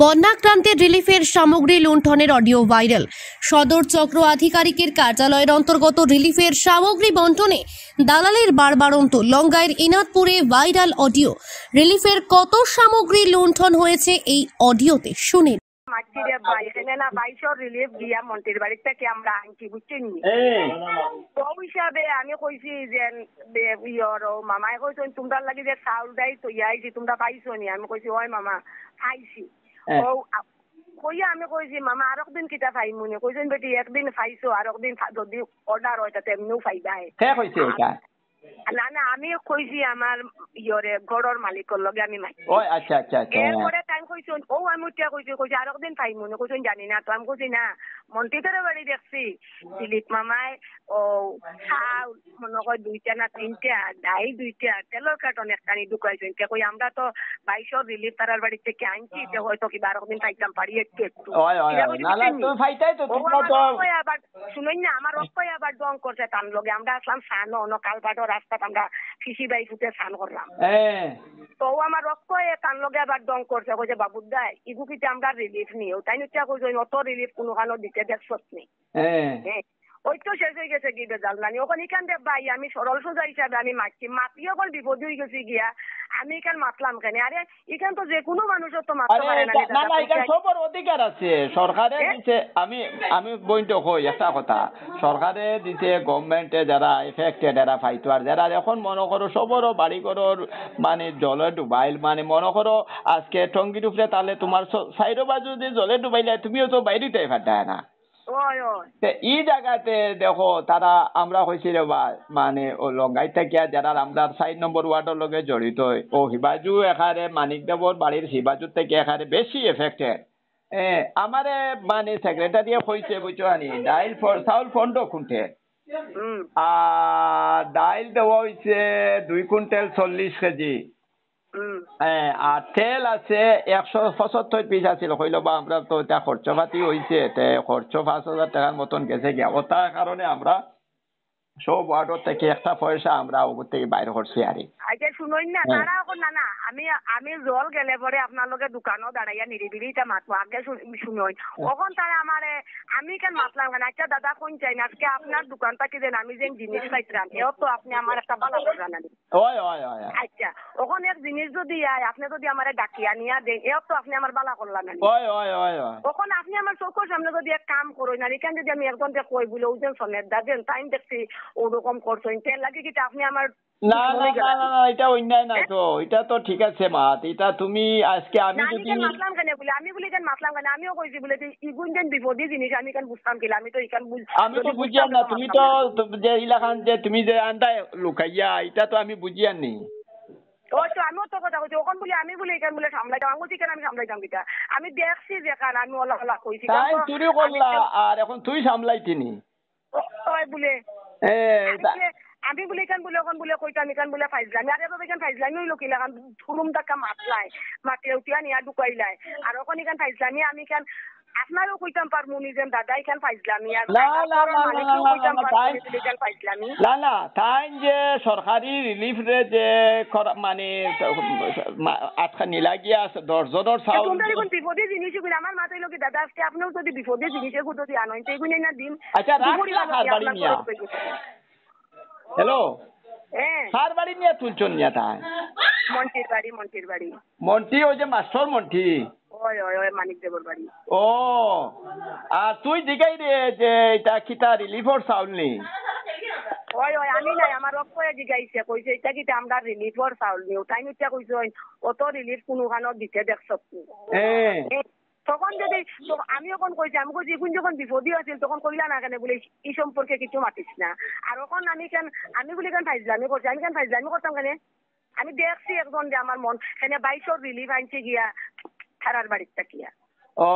বন্যাক্রান্তের রিলিফের সামগ্রী লুণ্ঠনের audio viral. সদর চক্র আধিকারিকের কার্যালয়ের অন্তর্গত রিলিফের সামগ্রী বন্টনে দালালের বাড়বাড়ন্ত। লঙ্গাইয়ের ইনাদপুরে ভাইরাল অডিও। রিলিফের কত সামগ্রী লুণ্ঠন হয়েছে এই অডিওতে শুনুন। মাটিরে এখানে না 2200 রিলিফ দিয়া মন্ত্রীর বাড়ি থেকে আমরা আনছি, বুঝছেন নি? তো হিসাবে আমি কইছি যে মামাই কইছেন তোমরা লাগি যে চাউল দাই তো আইছি, তোমরা পাইছো নি? আমি কইছি ওই মামা পাইছি। ও কইয়া আমি কইছি মামা আর একদিন কিটা পাইমু নি? কইছেন বেটি একদিন পাইছো, আর একদিন যদি অর্ডার হয় তাতে এমনিও পাইবা। না না আমি কইছি আমার ঘরের মালিকের লগে আমি মাই। আচ্ছা আচ্ছা আচ্ছা। এরপরে টাইম কইছেন ও আমি উঠিয়া কইছি আর একদিন পাইমু নি? কইছেন জানি না। তো আমি কইছি না মন্ত্রীদের বাড়ি দেখছি দিলীপ মামাই ও চাউল মনে কয় 2টা না 3টা, ডাই 2টা, তেলের কার্টন একটানি ঢুকাইছেন। কই আমরা তো 2200 রিলিফ তারার বাড়ি থেকে আনছি, হয়তো কি আর একদিন পাইতাম পারি একটু। শুনুন না আমার রক্ষয় আবার দং করছে তার লগে। আমরা আসলাম সানো কালবাটো রাস্তাত আমরা ফিসি বাই ফুটে স্নান করলাম। তো আমার রক্ষয় তার লগে আবার দং করছে, কইছে বাবুদাই ইগু কিতে আমরা রিলিফ নিও। তাই নিচ্ছা কইছে অত রিলিফ কোনোখানো দিতে দেখছত নেই। ওই তো শেষ হয়ে গেছে কি বেজাল নানি। ওখানে এখান দেখ ভাই আমি সরল সোজা হিসাবে আমি মাতিও এখন বিপদ হয়ে গেছি গিয়া আমি এখান মাতলাম কেন? আরে এখান তো যে কোনো মানুষের তো মাততে পারে না। সবার অধিকার আছে, সরকারে দিছে। আমি বইনটো কই একটা কথা, সরকারে দিছে গভর্নমেন্টে যারা এফেক্টেড এরা ফাইতো, আর যারা এখন মনে করো সবরও বাড়ি ঘরের মানে জলে ডুবাইল, মানে মনে করো আজকে টঙ্গির উপরে তাহলে তোমার সাইডো বাজু যদি জলে ডুবাইলে তুমিও তো বাইরেতে ফাটায় না। এই জায়গাতে দেখো তারা আমরা হয়েছি রে মানে ও লঙ্গাই থেকে যারা আমরা 4 নম্বর ওয়ার্ডের লগে জড়িত ও হিবাজু এখানে মানিক দেবর বাড়ির হিবাজু থেকে এখানে বেশি এফেক্টেড। আমারে মানে সেক্রেটারি হয়েছে বুঝছো আনি ডাইল চাউল 15 কুইন্টাল, আর ডাইল দেওয়া হয়েছে 2 কুইন্টাল 40 কেজি, আর তেল আছে 175 পিস আছিল। কইল বা আমরা তো এটা খরচপাতি হয়েছে, খরচ 5000 টাকার মতন গেছে গিয়া। ওটার কারণে আমরা সব ওয়ার্ডর থেকে একটা পয়সা আমরা ওগুলো থেকে বাইরে করছি। আরে আচ্ছা শুনুন না তারা এখন না না আমি জল গেলে পরে আপনার লগে দোকানও দাঁড়াইয়া নিরিবিলি এটা মাতবো আগে শুনুন। তখন তারা আমারে আমি কেন মাতলাম কেন? আচ্ছা দাদা কোন চাই না আজকে আপনার দোকান থেকে দেন আমি যে জিনিস পাইছিলাম এও তো আপনি আমার একটা বালা জানানি। আচ্ছা ওখানে এক জিনিস যদি আপনি যদি আমার ডাকিয়া নিয়ে দেন এও তো আপনি আমার বালা করলাম না। তখন আপনি আমার চোখের সামনে যদি এক কাম করো না এখানে যদি আমি একজন কই বলে ওজন সনের দাদেন টাইম দেখছি ওরকম করছেন তেল লাগে কি আপনি আমার না না না না এটা অন্যায় না তো, এটা তো ঠিক আছে মাত। এটা তুমি আজকে আমি যদি মাতলাম কেন বলে আমি বলি কেন মাতলাম কেন? আমিও কইছি বলে ইগুন যেন বিপদী জিনিস আমি কেন বুঝতাম কিলা? আমি তো এখান আমি তো বুঝিয়াম না। তুমি তো যে ইলাকান যে তুমি যে আন্দায় লুকাইয়া এটা তো আমি বুঝিয়ান নি। ওই তো আমিও তো কথা কইছি ওখান বলে আমি বলে এখান বলে সামলাইতাম। আমি বলছি কেন আমি সামলাইতাম কিটা? আমি দেখছি যে কারণ আমি ওলা ওলা কইছি তাই চুরি করলা আর এখন তুই সামলাইতিনি ওই বলে আমি বলে এখান বলে ওখান বলে কইতাম এখান বলে ফাইজলামি। আর এবার এখান ফাইজলামি হইলো কি লাগান থুরুম টাকা মাতলাই মাটিয়ে উঠিয়া নিয়া ঢুকাইলাই আর ওখানে এখান ফাইজলামি আমি কেন আপনারও কইতাম পারমু নিজের দাদা এখান ফাইজলামি আর না না তাই যে সরকারি রিলিফ রে যে মানে আটকা নিলাগিয়া 10 জনের চাউল বিপদী জিনিস আমার মাথায় লোক দাদা আজকে আপনিও যদি বিপদী জিনিসের যদি আনেন সেইগুলো না দিন। আচ্ছা হ্যালো কার বাড়ি নিয়ে তুলছন নিয়ে তাই? মন্টির বাড়ি মন্টি ওই যে মাস্টার মন্টি মানিক দেবর বাড়ি। ও আর তুই জিগাই রে যে এটা কিতা রিলিফর চাউল নি? আমি নাই আমার রক্ষয়ে জিগাইছে কইছে এটা কিটা আমরা রিলিফর চাউল নিও। তাই নিচ্ছা কইছে অত রিলিফ কোনোখানো দিতে দেখছ তখন যদি আমি এখন কইছি আমি কইছি এখন যখন বিপদী আছিল তখন কইলা না কেন বলে এই সম্পর্কে কিছু মাতিস না। আর এখন আমি বলি কেন ফাইজলামি করছি? আমি কেন ফাইজলামি করতাম কেন? আমি দেখছি একজন যে আমার মন এখানে 2200 রিলিফ আনছে গিয়া থারার বাড়ির তাকিয়া। ও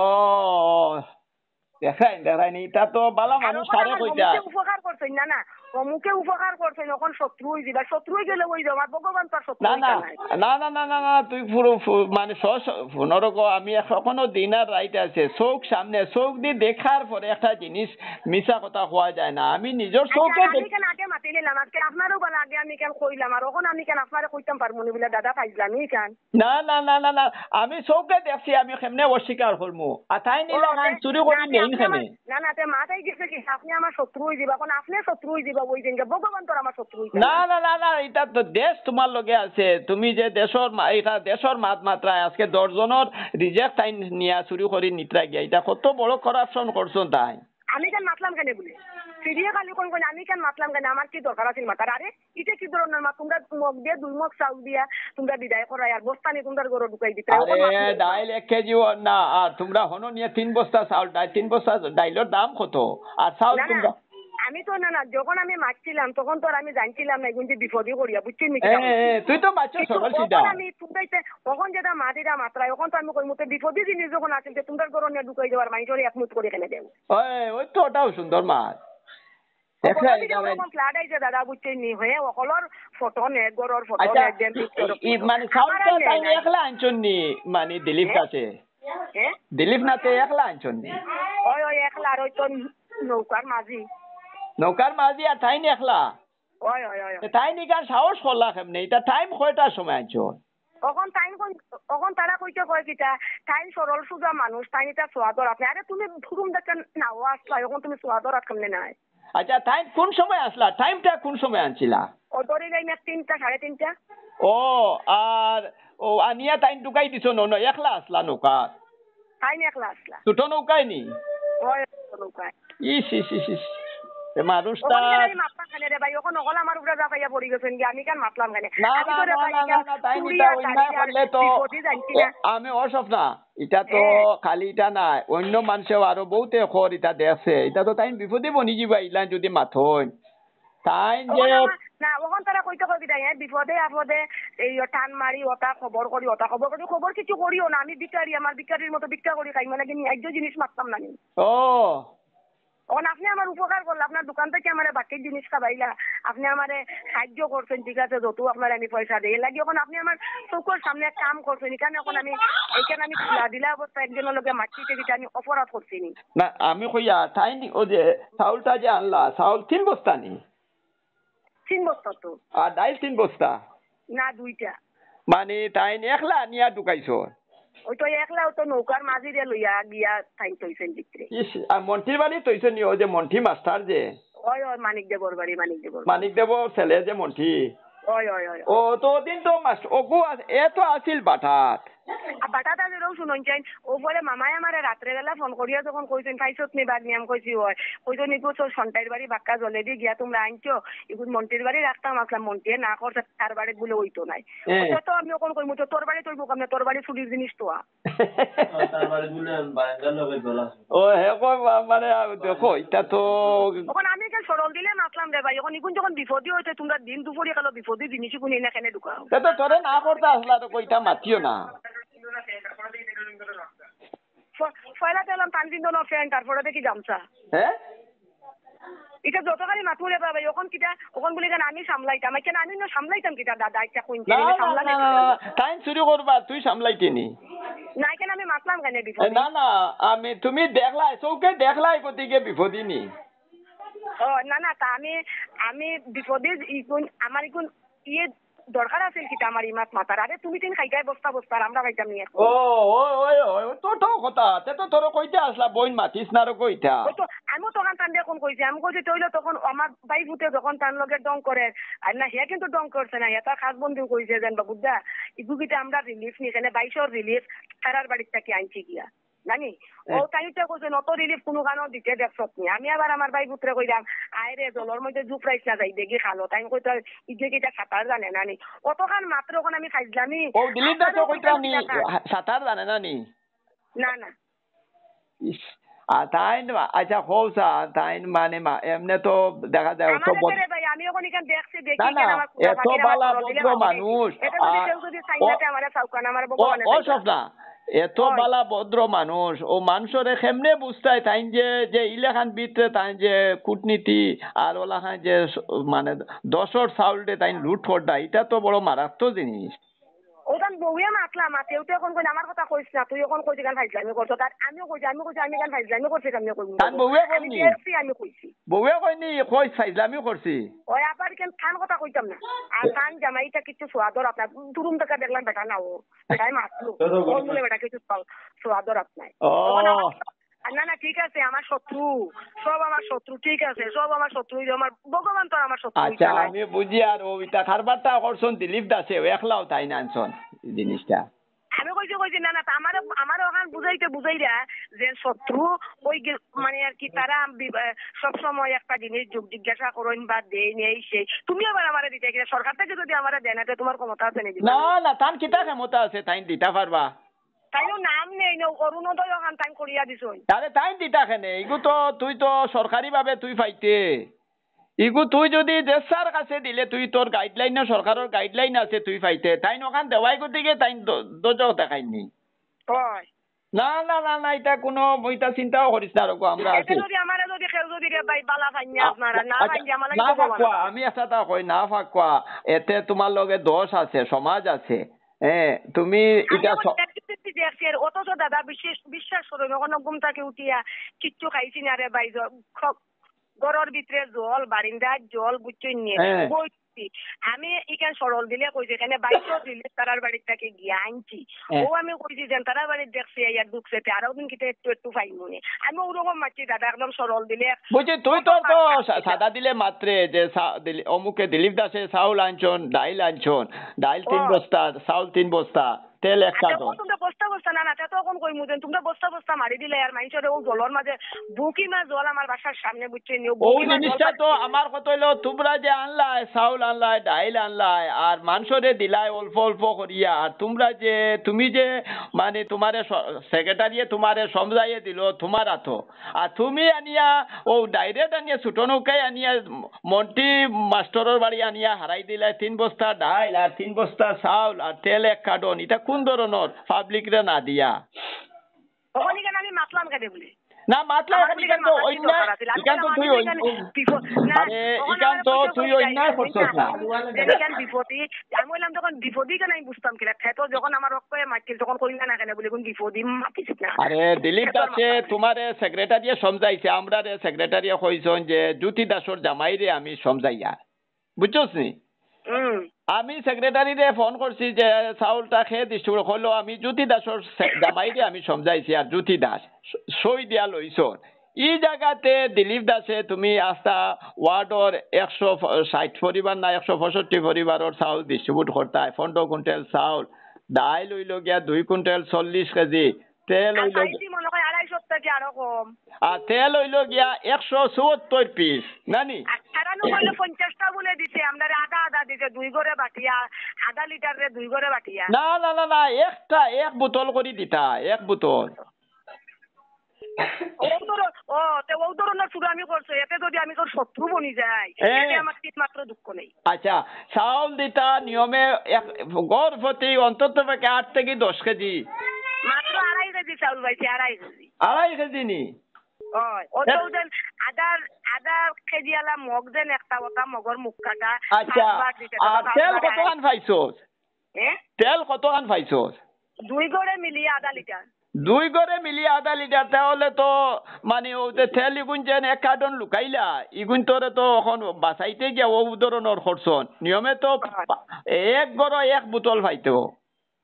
দেখাইনি এটা তো বালা মানুষ সারে কইতা উপকার করছেন না না অমুকে উপকার করছেন এখন শত্রু হয়ে যাবে, শত্রু হয়ে গেলে ওই আমার ভগবান তার শত্রু না না নাই। না না না না না তুই পুরো মানে পুনরক আমি এখনো দিন আর রাইট আছে চোখ সামনে চোখ দিয়ে দেখার পরে একটা জিনিস মিছা কথা হওয়া যায় না আমি নিজের চোখে আমি কেন আগে মাতি নিলাম আজকে আপনারও বলা আগে আমি কেন কইলাম আর ওখানে আমি কেন আপনারা কইতাম পারবো না বলে দাদা পাইলাম কেন না না না না না আমি চোখে দেখছি আমি কেমনে অস্বীকার করবো আর তাই নিলে চুরি করি নেই কেনে না না মাথায় গেছে কি আপনি আমার শত্রু হয়ে যাবে এখন আপনি শত্রু হয়ে যাবে ওই দিনকে ভগবান তোর আমার শত্রু হয়ে না না না না এটা তো দেশ তোমার লগে আছে তুমি যে দেশের এটা দেশের মাত মাত্রায় আজকে 10 জনের রিজেক্ট টাইম নিয়া চুরি করি নিত্রা গিয়া এটা কত বড় করাপশন করছো তাই আমি কেন মাতলাম কেন বলে ফিরিয়ে খালি কোন কোন আমি কেন মাতলাম কেন আমার কি দরকার আছে মাতার আরে এটা কি ধরনের মা তোমরা মগ দিয়ে 2 মগ চাউল দিয়া তোমরা বিদায় করাই আর বস্তানি তোমরা গরু ঢুকাই দিতে আরে ডাইল 1 কেজি না আর তোমরা হনো নিয়ে 3 বস্তা চাউল 3 বস্তা ডাইলের দাম কত আর চাউল তোমরা আমি তো না না যখন আমি মারছিলাম তখন তো আমি জানছিলাম না এগুন যে বিপদই করিয়া বুঝছিস নি তুই তো মারছো সকাল সিধা আমি তোমরাইতে তখন যেটা মাটিটা মাত্রা এখন তো আমি কই মতে বিপদই জিনিস যখন আছে যে তোমরা গরু নিয়ে ঢুকাই দেওয়ার মাইজরে এক মুঠ করে কেনে দেব ওই তো ওটাও সুন্দর মাছ ফ্লাড আইছে দাদা বুঝছিস নি হয়ে অকলর ফটো নে গরুর ফটো নে মানে চাউলটা তাই একলা আনছন নি মানে দিলীপ কাছে দিলীপ নাতে একলা আনছন নি ওই ওই একলা আর ওই তো নৌকার মাঝি আর তাই নি একলা ওই ওই ওই তাই নি কার সাহস করলা কেমনে এটা টাইম কয়টার সময় আনছন তখন তারা কইতে কয় কিটা টাইম সরল সুজা মানুষ তাই এটা সোয়াদর আপনি আরে তুমি ধুরুম দেখেন নাও আসলা এখন তুমি সোয়াদর কেমনে নাই আচ্ছা তাই কোন সময় আসলা টাইমটা কোন সময় আনছিলা ও ধরে যাই না 3টা 3:30 ও আর ও আনিয়া টাইম ঢুকাই দিছো ন একলা আসলা নৌকা তাই নি একলা আসলা ছোট নৌকায় নি ওই নৌকায় ইস ইস ইস ইস মানুষটা ভাই ওখান অকল আমার উপরে যা পাইয়া পড়ি গেছেন আমি কেন মাতলাম কেন আমি অসব না এটা তো খালি এটা নাই অন্য মানুষেও আরো বহুতে খর এটা দেখছে এটা তো তাই বিপদে বনি যাবা ইলা যদি মাথন তাই যে না ওখান তারা কইতে কই দিই বিপদে আপদে এই টান মারি ওটা খবর করি খবর কিছু করিও না আমি বিকারি আমার বিকারির মতো ভিক্ষা করি খাই মানে এক জিনিস মারতাম না ও তখন আপনি আমার উপকার করলেন আপনার দোকান থেকে আমার বাকি জিনিস খাবাইলা আপনি আমার সাহায্য করছেন ঠিক আছে যত আপনার আমি পয়সা দিই লাগি এখন আপনি আমার চোখের সামনে কাম করছেন এখানে এখন আমি এইখানে আমি খোলা দিলা অবস্থা একজনের লোকে মাটিতে দিতে আমি অপরাধ করছি না আমি কইয়া তাই নি ও যে চাউলটা যে আনলা চাউল 3 বস্তা নি 3 বস্তা তো আর ডাইল 3 বস্তা না 2টা মানে তাই একলা নিয়া ঢুকাইছো ওই তো একলা তো নৌকার মাঝিরে লইয়া গিয়া থাই তৈছেন ভিতরে আর মন্টির বাড়ি তৈছেন নি ও যে মন্টি মাস্টার যে ওই ওই মানিক দেবর বাড়ি মানিক দেবর ছেলে যে মন্টি ওই ওই ওই ও তো দিন তো মাস্টার ওগু এ তো আছিল বাটাত বাটাটা যেরকম শুনুন চাই ও বলে মামাই আমারে রাত্রে বেলা ফোন করিয়া যখন কইছেন খাইছত নি বাদ নিয়ম কইছি হয় কইতো নিকো তো সন্তাইর বাড়ি বাক্কা জলে দিয়ে গিয়া তোমরা আনছো এখন মন্টির বাড়ি রাখতাম আসলাম মন্টি না করছে তার বাড়ি বলে ওইতো নাই তো আমি ওখান কইমু তো তোর বাড়ি তৈব কেমনে তোর বাড়ি চুরির জিনিস তো তার বাড়ি বলে বারান্দার লগে গলা ও হে মানে দেখো এটা তো ওখানে আমি কেন সরল দিলে মাতলাম রে ভাই এখন ইগুন যখন বিপদী হইতে তোমরা দিন দুপুরে কালো বিপদী জিনিসই কোনি না কেনে ঢুকাও তো তোরে না করতে আসলা তো কইটা মাতিও না পয়লা তেলাম 5 দিন ধরে ফ্যান তারপরে দেখি গামছা হ্যাঁ এটা যতখানি মাতুরে পাবে এখন কিটা ওখান বলি কেন আমি সামলাইতাম কেন আমি না সামলাইতাম কিটা দাদা একটা কইতে সামলালে টাইম শুরু করবা তুই সামলাইতেনি না কেন আমি মাতলাম কেন বিপদ না না আমি তুমি দেখলাই চৌকে দেখলাই গতিকে বিপদী নি ও না না তা আমি বিপদে আমার ইগুন ইয়ে দরকার আছে কিটা আমার ইমাত মাতার আরে তুমি তিন খাইতাই বস্তা আমরা খাইতাম নি ও তো কথা তে তো তোর কইতে আসলা বইন মাতিস না রে কইতা তো আমি তখন টান দিয়ে কোন কইছি আমি কইছি তইলে তখন আমার ভাই ফুটে যখন টান লগে ডং করে আর না হে কিন্তু ডং করছে না এটা খাস বন্ধু কইছে জান বাবুদা ইগুকিটা আমরা রিলিফ নি এখানে 22 রিলিফ তারার বাড়ির থেকে আনছি গিয়া জানি ও তাইটা কইছে নত রিলিফ কোনো গানো দিতে দেখছত নি আমি আবার আমার ভাই পুত্রে কইলাম আইরে জলর মধ্যে জুপরাইছ না যাই দেখি খালো তাই কইতো ইগে কিটা সাঁতার জানে না নি কতখান মাত্র কোন আমি খাইলামি ও দিলিপ দা তো কইতা নি সাঁতার জানে না নি না না ইস আর তাই আচ্ছা হোসা তাই মানে এমনি তো দেখা যায় তো ভাই আমি ওখানে এখান দেখছি দেখি কেন আমার এত বালা ভদ্র মানুষ এটা যদি কেউ যদি সাইনাতে আমারে সাউকান আমার ভগবান ও সব না এত বালা ভদ্র মানুষ ও মানুষরে কেমনে বুঝতাই তাই যে ইলেখান ভিতরে তাই যে কূটনীতি আর ওলা খান যে মানে দশর চাউল দে তাই লুট করদা এটা তো বড় মারাত্মক জিনিস। ওখান বউয়ে মাতলাম মাতেও তো এখন কই আমার কথা কইছ না তুই এখন কইছি গান ফাইজলামি করছ তার আমিও কইছি আমি গান ফাইজলামি করছি কেমনে কইব তান বউয়ে কইনি আমি কইছি বউয়ে কইনি কই ফাইজলামি করছি ওই আবার কেন খান কথা কইতাম না আর খান জামাইটা কিছু সোয়াদর আপনার তুরুম টাকা দেখলাম বেটা না ও তাই মাতলো ওই বলে বেটা কিছু সোয়াদর আপনার ও না না ঠিক আছে আমার শত্রু সব আমার শত্রু ঠিক আছে সব আমার শত্রু আমার ভগবান তো আমার শত্রু আচ্ছা আমি বুঝি আর ওইটা কারবারটা করছন দিলীপ দাসে একলাও তাই না আনছন জিনিসটা আমি কইছি না না আমার ওখান বুঝাইরা যে শত্রু ওই মানে আর কি তারা সব সময় একটা জিনিস জিজ্ঞাসা করেন বা দেই নেই সেই তুমি আবার আমারে দিতে গেলে সরকার থেকে যদি আমারে দেয় না তো তোমার ক্ষমতা আছে নাকি না না তান কিতা ক্ষমতা আছে তাই দিতে পারবা তাইও নাম নেই না অরুণোদয় ওখান তাই করিয়া দিছই আরে তাই দিতা কেনে ইগু তো তুই তো সরকারি ভাবে তুই পাইতে ইগু তুই যদি দেশার কাছে দিলে তুই তোর গাইডলাইন সরকারের গাইডলাইন আছে তুই পাইতে তাই ওখান দেওয়াই গতিকে তাই দোজক দেখাইনি হয় না না না না এটা কোনো ওইটা চিন্তাও করিস না রকম আমরা আছি যদি আমারে যদি কেউ যদি ভাই বালা ফাইনি আপনারা না ফাইনি আমার না ফাঁকুয়া আমি একটা কই না ফাঁকুয়া এতে তোমার লগে দোষ আছে সমাজ আছে তুমি এটা অথচ দাদা বিশ্বাস করো যখন ঘুম থেকে উঠিয়া কিচ্ছু খাইছি না রে ভাই ঘরের ভিতরে জল বারিন্দার জল বুঝছি নিয়ে বইছি আমি এখানে সরল দিলে কইছি এখানে বাইকও দিলে তারার বাড়ির থেকে গিয়ে আনছি ও আমি কইছি যে তারার বাড়ির দেখছি ইয়ার ঢুকছে আরো দিন কিটা একটু পাইমুনি আমি ওরকম মারছি দাদা একদম সরল দিলে বুঝছি তুই তো সাদা দিলে মাত্রে যে অমুকে দিলীপ দাসে চাউল আনছন ডাইল আনছন ডাইল 3 বস্তা চাউল 3 বস্তা তেল 1 কার্টন তোমরা বস্তা না না তখন কইমু যে তোমরা বস্তা মারি দিলে আর মানুষের ও জলের মাঝে বুকি মা জল আমার বাসার সামনে বুঝছে নিও ওই জিনিসটা তো আমার কথা হইলো তোমরা যে আনলাই চাউল আনলাই ডাইল আনলাই আর মাংসরে দিলাই অল্প অল্প করিয়া আর তোমরা যে তুমি যে মানে তোমারে সেক্রেটারিয়ে তোমারে সমঝাইয়ে দিল তোমার হাতো আর তুমি আনিয়া ও ডাইরেক্ট আনিয়া ছোট নৌকায় আনিয়া মন্টি মাস্টরের বাড়ি আনিয়া হারাই দিলাই 3 বস্তা ডাইল আর 3 বস্তা চাউল আর তেল 1 কার্টন এটা কোন ধরনের পাবলিক রে না দিয়া ওখানে কেন আমি মাতলাম কেন বলে না মাতলা এখান তো অন্যায় এখান তো তুই আরে এখান তো তুই অন্যায় করছস না এখান বিপদী আমি বললাম তখন বিপদী কেন আমি বুঝতাম কি তো যখন আমার রক্তে মারছিল তখন কইলা না কেন বলে কোন বিপদী মাতিস না আরে দিলীপ দাসে তোমারে সেক্রেটারিয়ে সমঝাইছে আমরা রে সেক্রেটারিয়ে কইছন যে জ্যোতি দাসর জামাইরে আমি সমঝাইয়া বুঝছস নি আমি সেক্রেটারিরে ফোন করছি যে চাউলটা খেয়ে দিচ্ছি হলো আমি জ্যোতি দাসর জামাইরে আমি সমঝাইছি আর জ্যোতি দাস সই দিয়া লইছ ই জায়গাতে দিলীপ দাসে তুমি আস্তা ওয়ার্ডর 160 পরিবার না 165 পরিবারের চাউল ডিস্ট্রিবিউট করতায় 15 কুইন্টাল চাউল ডাইল হইল গিয়া 2 কুইন্টাল 40 কেজি তেল হইল আর তেল হইল গিয়া 174 পিস নানি 50টা বলে দিছে আমরা আধা দিছে 2 ঘরে বাটিয়া আধা লিটার রে 2 ঘরে বাটিয়া না না না না একটা এক বোতল করে দিতা এক বোতল শত্রু বনি যায় আমার মাত্র দুঃখ নেই আচ্ছা চাউল দিতা নিয়মে গড় প্রতি অন্তত 8 থেকে 10 কেজি মাত্র 2.5 কেজি চাউল পাইছি 2.5 কেজি নি আধা কেজি আলা মগ যেন একটা ওটা মগর মুখ কাটা আচ্ছা আর তেল কত আন পাইছস তেল কত আন পাইছস 2 ঘরে মিলিয়ে আধা লিটার 2 ঘরে মিলিয়ে আধা লিটার তাহলে তো মানে ও যে তেল ইগুন যেন 1 কার্টন লুকাইলা ইগুন তোরে তো এখন বাঁচাইতে গিয়া ও ধরনের খরচন নিয়মে তো এক ঘরে 1 বোতল পাইতো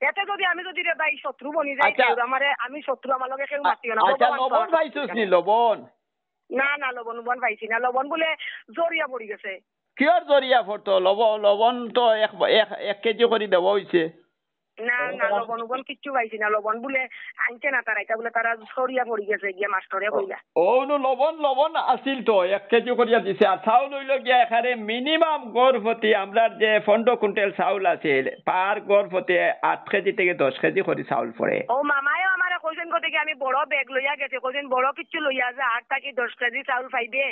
এতে যদি আমি যদি রে ভাই শত্রু বনি যাই আমারে আমি শত্রু আমার লগে কেউ মাতিও না আচ্ছা লবণ পাইছস নি লবণ না না লবণ পাইছি না লবণ বলে জরিয়া পড়ি গেছে কিয়র জরিয়া পড়তো লবণ তো 1 কেজি করে দেওয়া হইছে না না লবণ কিচ্ছু পাইছি না লবণ বলে আনছে না তারা এটা বলে তারা সরিয়া পড়ি গেছে গিয়া মাস্টরে কইলা ও নো লবণ আসিল তো 1 কেজি করিয়া দিছে আর চাউল হইল গিয়া এখানে মিনিমাম গড় প্রতি আমরা যে 15 কুইন্টাল চাউল আছে পার গড় প্রতি 8 কেজি থেকে 10 কেজি করে চাউল পড়ে ও মামায়ও আমারে কইছে কইছেন থেকে আমি বড় ব্যাগ লইয়া গেছে কইছেন বড় কিছু লইয়া যা 8 থেকে 10 কেজি চাউল পাইবে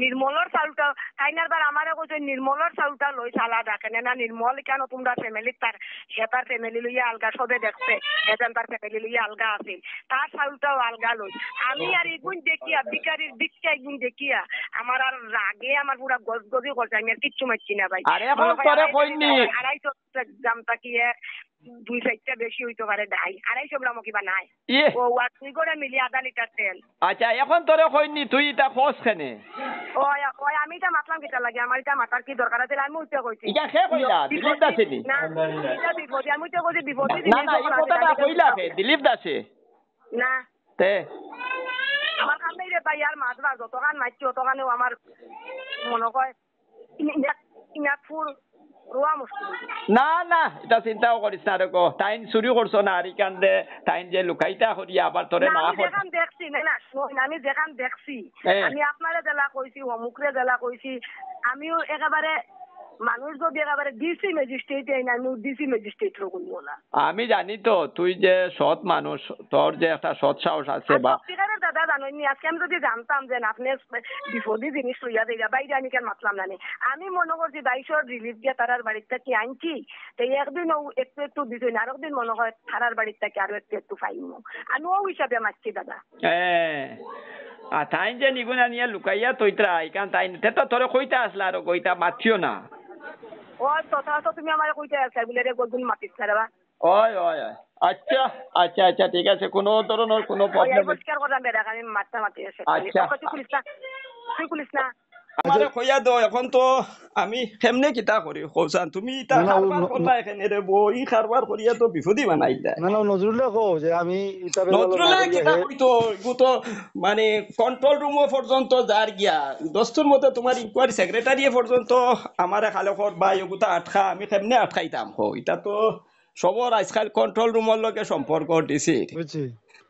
নির্মলর চাউলটা তাইনার বার আমারে কইছেন নির্মলর চাউলটা লই সালা ডাকেন না নির্মল কেন তোমরা ফ্যামিলি তার ফ্যামিলি লইয়া আলগা সবে দেখছে এজন তার ফ্যামিলি লইয়া আলগা আছে তার চাউলটাও আলগা লই আমি আর এগুন দেখিয়া বিকারির বিক্কা এগুন দেখিয়া আমার আর রাগে আমার পুরা গজগজি করছে আমি আর কিচ্ছু মারছি না ভাই আরে এখন তোরে কইনি 250 গ্রাম তাকিয়ে 2-4টা বেশি হইতে পারে নাই 250 গ্রাম কিবা নাই ইয়ে ও তুই করে মিলি আধা লিটার তেল আচ্ছা এখন তোরে কইনি তুই এটা খোঁজ কেনে ওই ওই আমি এটা মাতলাম কিটা লাগে আমার এটা মাতার কি দরকার আছে আমি উঠতে কইছি ইটা খে কইলা দিলীপ দাসে নি না এটা বিপদে আমি তো কইছি বিপদে না না এই কথাটা কইলা খে দিলীপ দাসে না তে আমার কাম নাই রে ভাই আর মাছ বাজ যতখান মারছি অতখানেও আমার মনে হয় ইনাকপুর রোয়া মুশকিল না না এটা চিন্তাও করিস না রে গো টাইম চুরি করছো না আর কান্দে টাইম যে লুকাইতা করিয়া আবার তোরে না আমি যেখান দেখছি না শোন আমি যেখান দেখছি আমি আপনারে জেলা কইছি অমুকরে জেলা কইছি আমিও একেবারে মানুষ যদি একেবারে ডিসি ম্যাজিস্ট্রেট আমি ডিসি ম্যাজিস্ট্রেট রকম না আমি জানি তো তুই যে সৎ মানুষ তোর যে একটা সৎ সাহস আছে বা সত্যিকারের দাদা জানেননি আজকে আমি যদি জানতাম যে আপনি বিপদী জিনিস লইয়া দিলা বাইরে আমি কেন মাতলাম না আমি মনে করছি 22 রিলিফ দিয়ে তারার বাড়িতে কি আনছি তো একদিন একটু দিছই না আরেকদিন মনে হয় তারার বাড়ির থেকে আরো একটু পাইনি আমি ও হিসাবে মারছি দাদা আর তাই যে নিগুনা নিয়ে লুকাইয়া তৈত্রা এখান তাই তো তোরে কইতা আসলা আর কইতা মাতিও না ওই তথা তো তুমি আমার কইতে আসলে বলে রে গদুন মাতিস না রে বা ওই ওই আচ্ছা আচ্ছা আচ্ছা ঠিক আছে কোনো ধরনের কোনো প্রবলেম পরিষ্কার করলাম বেড়া আমি মারতে মাতি আছে আচ্ছা তুই পুলিশ না আমারে কইয়া দাও এখন তো আমি কেমনে কিতা করি কৌসান তুমি ইটা কারবার করলা এখানে রে বই কারবার করিয়া তো বিপদই বানাইলা না না নজরুলে কও যে আমি ইটা নজরুলে কিতা কইতো এগু তো মানে কন্ট্রোল রুম পর্যন্ত যার গিয়া দস্তুর মতে তোমার ইনকোয়ারি সেক্রেটারি পর্যন্ত আমারে খালে কর বা এগুতা আটকা আমি কেমনে আটকাইতাম হো এটা তো সবর আজকাল কন্ট্রোল রুমের লগে সম্পর্ক দিছি বুঝছি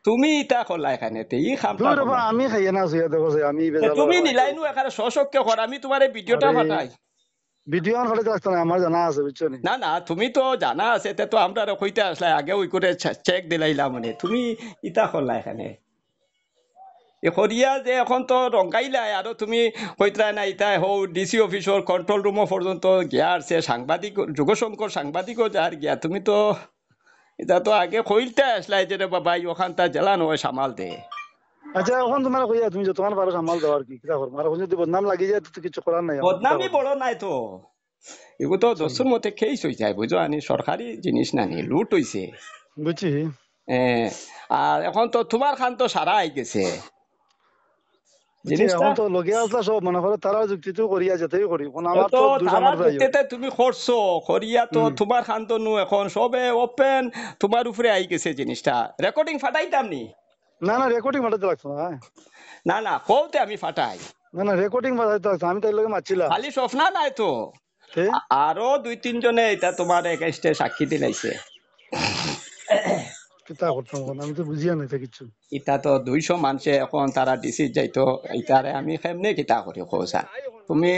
তুমি ইটা করলা এখানে এই খামটা আমি খাইয়া না আছি দেখো আমি তুমি নিলাইনু এখানে সশক্য কর আমি তোমার এই ভিডিওটা পাঠাই ভিডিও আমার ফলে রাখতে না আমার জানা আছে বুঝছো না না তুমি তো জানা আছে তে তো আমরা কইতে আসলে আগে ওই করে চেক দিলাইলাম মানে তুমি ইটা করলা এখানে করিয়া যে এখন তো রঙ্গাইলাই আর তুমি কইতরা না ইটা হো ডিসি অফিসর কন্ট্রোল রুম পর্যন্ত গিয়া আসছে সাংবাদিক যোগশঙ্কর সাংবাদিকও যার গিয়া তুমি তো এটা তো আগে কইলতে আসলাই যে রে বাবা ওখানটা জেলা নয় সামাল দে আচ্ছা এখন তোমার কইয়া তুমি যতক্ষণ পারো সামাল দাও আর কি কিটা করব আর যদি বদনাম লাগি যায় তো কিছু করার নাই বদনামি বড় নাই তো এগুলো তো দস্তুর মতে খেয়েই হয়ে যায় বুঝো আনি সরকারি জিনিস না নি লুট হইছে বুঝছি আর এখন তো তোমার খান তো সারা আই গেছে এখন তো লগে আসলা সব মনে করো তারা যুক্তিতে করিয়া যেতেই করি আমার তো তুমি করছো করিয়া তো তোমার খান তো নু এখন সবে ওপেন তোমার উপরে আই গেছে জিনিসটা রেকর্ডিং ফাটাইতাম নি না না রেকর্ডিং ফাটাতে লাগতো না না না কওতে আমি ফাটাই না না রেকর্ডিং ফাটাতে লাগতো আমি তাই লগে মারছিলাম খালি স্বপ্না নাই তো আরো 2-3 জনে এটা তোমার এগেইনস্টে সাক্ষী দিলাইছে কিতা করতাম আমি তো বুঝিয়া নাই কিছু এটা তো 200 মানুষে এখন তারা ডিসি যাইতো এইটারে আমি কেমনে কিতা করি কওসা তুমি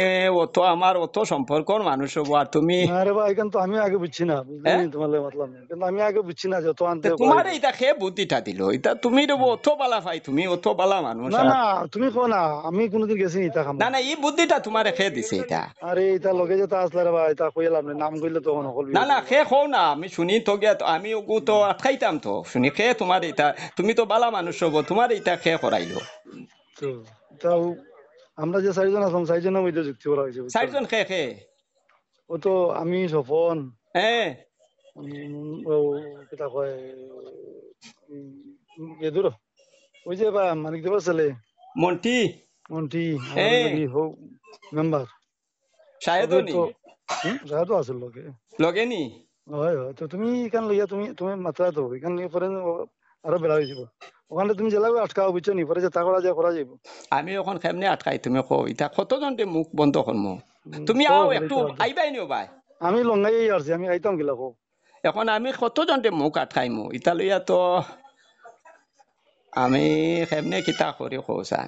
অত আমার অত সম্পর্কর মানুষ হবো আর তুমি আরে ভাই এখন তো আমি আগে বুঝছি না বুঝলি তোমার মতলব কিন্তু আমি আগে বুঝছি না যত আনতে তোমার এটা খে বুদ্ধিটা দিল এটা তুমি রে অত বালা ভাই তুমি অত বালা মানুষ না না তুমি কো না আমি কোনদিন গেছি এটা খাম না না এই বুদ্ধিটা তোমারে খে দিছে এটা আরে এটা লগে যেটা আসলে রে ভাই এটা কইলাম নাম কইলে তখন হল না না খে কও না আমি শুনি তো গিয়া আমি ওগু তো আটকাইতাম তো শুনি খে তোমার এটা তুমি তো বালা মানুষ হবো তোমার এটা খে করাইলো তো তাও আমরা যে 4 জন আছেন 4 জনের মধ্যে যুক্তি করা হয়েছে 4 জন খে খে ও তো আমি স্বপন ও কিতা কয় এদুর ওই যে বা মানিক দেবার ছেলে মন্টি হো মেম্বার শায়দনি শায়দ আছে লগে নি হয় তো তুমি কেন লইয়া তুমি মাত্রা তো এখান নিয়ে পরে আরো বেড়া হয়ে যাব ওখানে তুমি জেলা আটকাও বুঝছো নি পরে যে তা করা যায় করা যাইব আমি এখন কেমনে আটকাই তুমি কো এটা কতজনকে মুখ বন্ধ করমু তুমি আও একটু আইবাই নিও ভাই আমি লঙ্গাই আসছি আমি আইতাম গিলা কো এখন আমি কতজনকে মুখ আটকাইমু ইটা লইয়া তো আমি কেমনে কিতা করি কোসা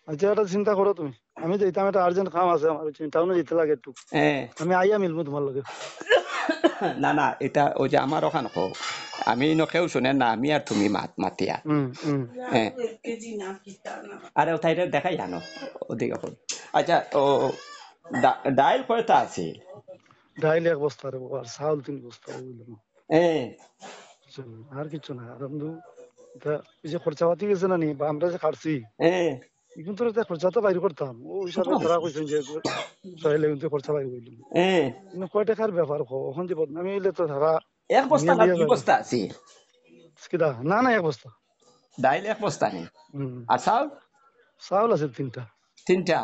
আচ্ছা এটা চিন্তা করো তুমি আমি যাইতাম একটা আর্জেন্ট কাম আছে আমার টাউনে যেতে লাগে একটু আমি আইয়া মিলবো তোমার লগে না না এটা ওই যে আমার ওখানে আমি নকেও শুনেন না, আমি আর তুমি মাতিয়া হ্যাঁ আরে ওটাইটা দেখাই জানো ওদিকে। আচ্ছা ও ডাইল কয়টা আছে? ডাইল 1 বস্তা রে বাবা, চাউল 3 বস্তা বুঝলাম। আর কিছু না। আর বন্ধু এই যে খরচা পাতি গেছে না নি, বা আমরা যে খাচ্ছি এখন তো খরচা তো বাইর করতাম, ও হিসাবে তারা কইছেন যে চাইলে কিন্তু খরচা বাইর করলাম। কিন্তু কয় টাকার ব্যাপার ওখান যে বদনামি হইলে তো তারা 1 বস্তা না 2 বস্তা আছে কিদা? না না 1 বস্তা ডাইল 1 বস্তা নেই। আর চাউল আছে 3টা।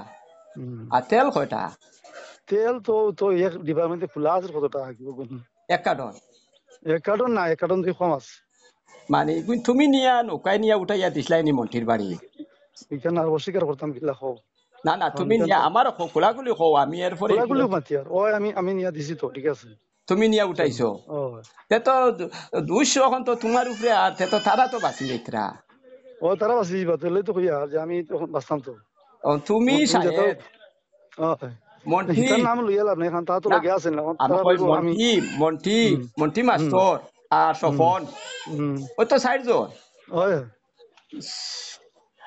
আর তেল কয়টা? তেল তো এক ডিপার্টমেন্টে খোলা আছে, কত টাকা কি বলুন? 1 কার্টন? 1 কার্টন না, 1 কার্টন দিয়ে কম আছে। মানে তুমি নিয়া নৌকায় নিয়া উঠাইয়া দিছিলাই নি মন্টির বাড়ি? এখানে আর অস্বীকার করতাম কিলা খাও। না না তুমি নিয়া আমার খোলাগুলি খাও, আমি এরপরে খোলাগুলি মাতি আর ওই আমি নিয়া দিছি তো, ঠিক আছে তুমি নিয়া উঠাইছো। তে তো 200 এখন তো তোমার উপরে, আর তে তো তারা তো বাঁচি যাইতরা। ও তারা বাঁচি যাইবা, তাহলে তো কইয়া যে আমি তখন বাঁচতাম তো। তুমি সাহেব মন্টি নাম লইয়া লাভ নাই, এখন তা তো লাগে আছে না। মন্টি মাস্টার আর সফন ওই তো 60 জন।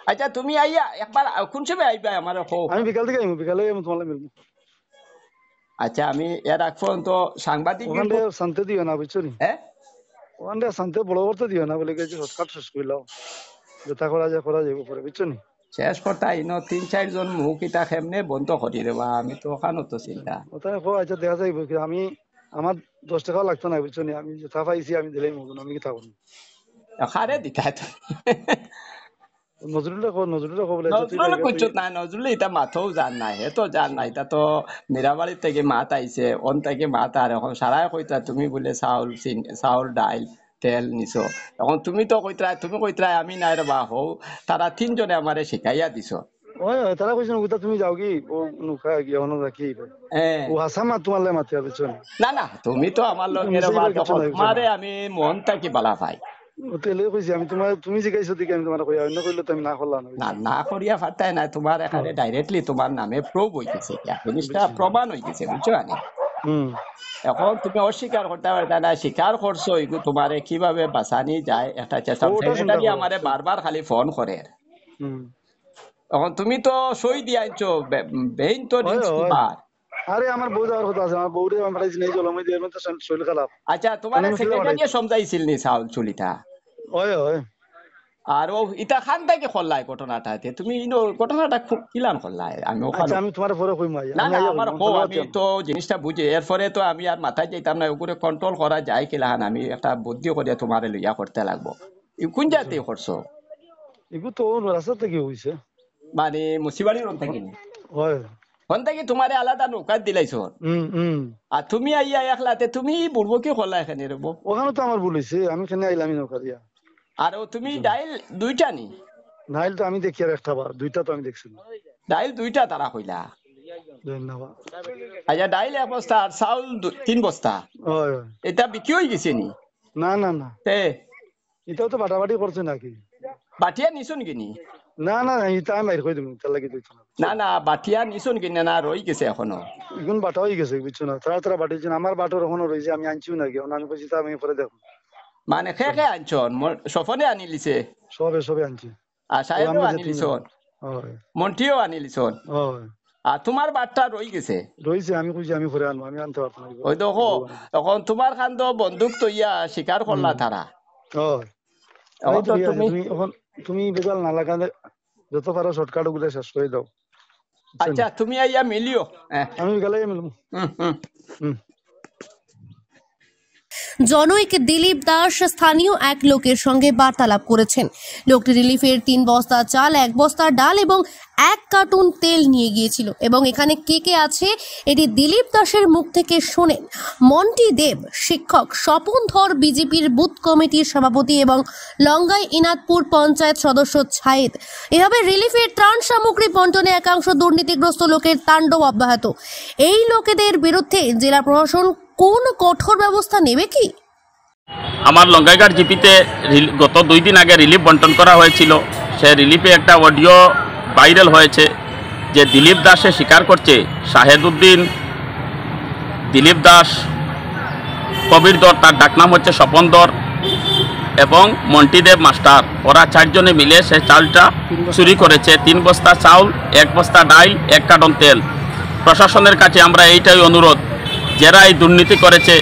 আচ্ছা তুমি আইয়া একবার কোন সময় আইবা আমার? আমি বিকাল থেকে আইবো, বিকালে তোমার মিলবো। আচ্ছা আমি এর আগ পর্যন্ত সাংবাদিক ওখানে শান্তি দিও না, বুঝছো নি? ওখানে শান্তি বড় করতে দিও না বলে গেছি, শর্টকাট শেষ করলাম, যেটা করা যাবে পরে, বুঝছো নি? শেষ কথা ইনো 3-4 জন মুখ ইটা কেমনে বন্ধ করি দেবা, আমি তো ওখানে তো চিন্তা ওটা। আচ্ছা দেখা যাইব, আমি আমার 10 টাকা লাগতো না, বুঝছো নি? আমি যেটা পাইছি আমি দিলেই মগন, আমি কি থাকুন খারে দিতা নজরুল কইছত না, নজরুল এটা মাথাও জান নাই, হে তো জান নাই, এটা তো মীরাবাড়ির থেকে মাত আইছে, অন থেকে মাত। আর এখন সারাই কইতা তুমি বলে চাউল ডাইল তেল নিছো, এখন তুমি তো কইতরা আমি নাই রা হও, তারা 3 জনে আমারে শিখাইয়া দিছো। তারা কইছেন ওটা তুমি যাও কি ও নুকা গিয়া অন্য রাখি ও হাসামা তোমার লাই মাতি হবে। না না তুমি তো আমার লগের তোমারে আমি মন থাকি বালা পাই। তুমি জিজ্ঞাসা দিকে আমি তোমার কইয়া অন্য কইলে তো আমি না করলাম না করিয়া ফাটাই না, তোমার এখানে ডাইরেক্টলি তোমার নামে প্রুভ হই গেছে, জিনিসটা প্রমাণ হই গেছে, বুঝছো না? এখন তুমি অস্বীকার করতে পারতা না, স্বীকার করছো, এগুলো তোমারে কিভাবে বাঁচানি যায় একটা চেষ্টা। সেক্রেটারি আমারে বারবার খালি ফোন করে। এখন তুমি তো সই দিয়ে আনছো, বেইন তো তোমার। আরে আমার বউ যাওয়ার কথা আছে, আমার বউরে আমার পাঠাইছি নেই, চলো আমি দিয়ে তো শরীর খারাপ। আচ্ছা তোমার সেক্রেটারি সমঝাইছিল নি চাউল চুলিটা? আর ও ইটা খান থেকে খল্লাই ঘটনাটা, তুমি ঘটনাটা কিলান খল্লাই? আমি তোমার পরে কইম। না আমার আমি তো জিনিসটা বুঝি, এরপরে তো আমি আর মাথায় যাইতাম না, ওগুলো কন্ট্রোল করা যায় কিলাহান আমি একটা বুদ্ধি করিয়া তোমারে লইয়া করতে লাগবো। কোন জাতি করছো? এগু তো রাস্তা থেকে হইছে, মানে মুসিবাড়ির রন থেকে? হন থেকে তোমারে আলাদা নৌকা দিলাইছো। আর তুমি আইয়া একলাতে তুমি বুড়বো কি খোলা এখানে রবো? ওখানে তো আমার ভুল হইছে, আমি এখানে আইলাম নৌকা দিয়া। আর তুমি ডাইল 2টা নি? ডাইল তো আমি দেখি আর একটা বার, 2টা তো আমি দেখছি। ডাইল 2টা তারা কইলা? আচ্ছা ডাইল 1 বস্তা আর চাউল 3 বস্তা। এটা বিক্রি হয়ে গেছে নি? না না না, এটাও তো বাটাবাটি করছে নাকি? বাটিয়া নিছুন কিনি? না না এটা আমি বাইর কই দিমু, তার লাগি দিছ না না বাটিয়া নিছুন কিনি না রই গেছে এখনো? এখন বাটা হয়ে গেছে, বুঝছো না? তারা বাটিছেন, আমার বাটার এখনো রইছে, আমি আনছিও নাকি, আমি কইছি তা আমি পরে দেখো। মানে খেয়ে আনছন? সফনে আনি লিছে? সবে আনছি। আর সাহেবও আনি লিছন? মন্টিও আনি লিছন? আর তোমার বাটটা রই গেছে? রইছে, আমি কইছি আমি পরে আনবো, আমি আনতে পারতাম না। ওই দেখো এখন তোমার খান তো বন্দুক তৈয়া শিকার করলা তারা। তুমি বেজাল না লাগালে যত পারো শর্টকাট গুলো শেষ করে দাও। আচ্ছা তুমি আইয়া মিলিও। আমি বিকালে মিলবো। জনৈক দিলীপ দাস স্থানীয় এক লোকের সঙ্গে বার্তালাপ করেছেন। লোকটি রিলিফের 3 বস্তা চাল, 1 বস্তা ডাল এবং 1 কার্টুন তেল নিয়ে গিয়েছিল। এবং এখানে কে আছে এটি দিলীপ দাসের মুখ থেকে শোনেন। মন্টি দেব শিক্ষক, স্বপন ধর বিজেপির বুথ কমিটির সভাপতি এবং লঙ্গাই ইনাদপুর পঞ্চায়েত সদস্য ছায়েদ। এভাবে রিলিফের ত্রাণ সামগ্রী বন্টনে একাংশ দুর্নীতিগ্রস্ত লোকের তাণ্ডব অব্যাহত। এই লোকেদের বিরুদ্ধে জেলা প্রশাসন কোন কঠোর ব্যবস্থা নেবে কি? আমার লঙ্গাইঘাট জিপিতে গত 2 দিন আগে রিলিফ বন্টন করা হয়েছিল। সে রিলিফে একটা অডিও ভাইরাল হয়েছে যে দিলীপ দাসে স্বীকার করছে শাহেদুদ্দিন দিলীপ দাস কবির দর, তার ডাকনাম হচ্ছে স্বপন দর, এবং মন্টিদেব মাস্টার, ওরা 4 জনে মিলে সে চালটা চুরি করেছে। 3 বস্তা চাউল, 1 বস্তা ডাইল, 1 কার্টন তেল। প্রশাসনের কাছে আমরা এইটাই অনুরোধ, যারা এই দুর্নীতি করেছে,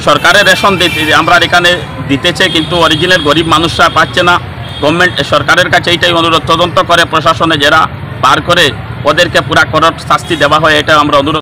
সরকারের রেশন দিতে আমরা এখানে দিতেছে, কিন্তু অরিজিনাল গরিব মানুষরা পাচ্ছে না। গভর্নমেন্ট সরকারের কাছে এইটাই অনুরোধ, তদন্ত করে প্রশাসনে যারা পার করে ওদেরকে পুরা কঠোর শাস্তি দেওয়া হয়, এটা আমরা অনুরোধ।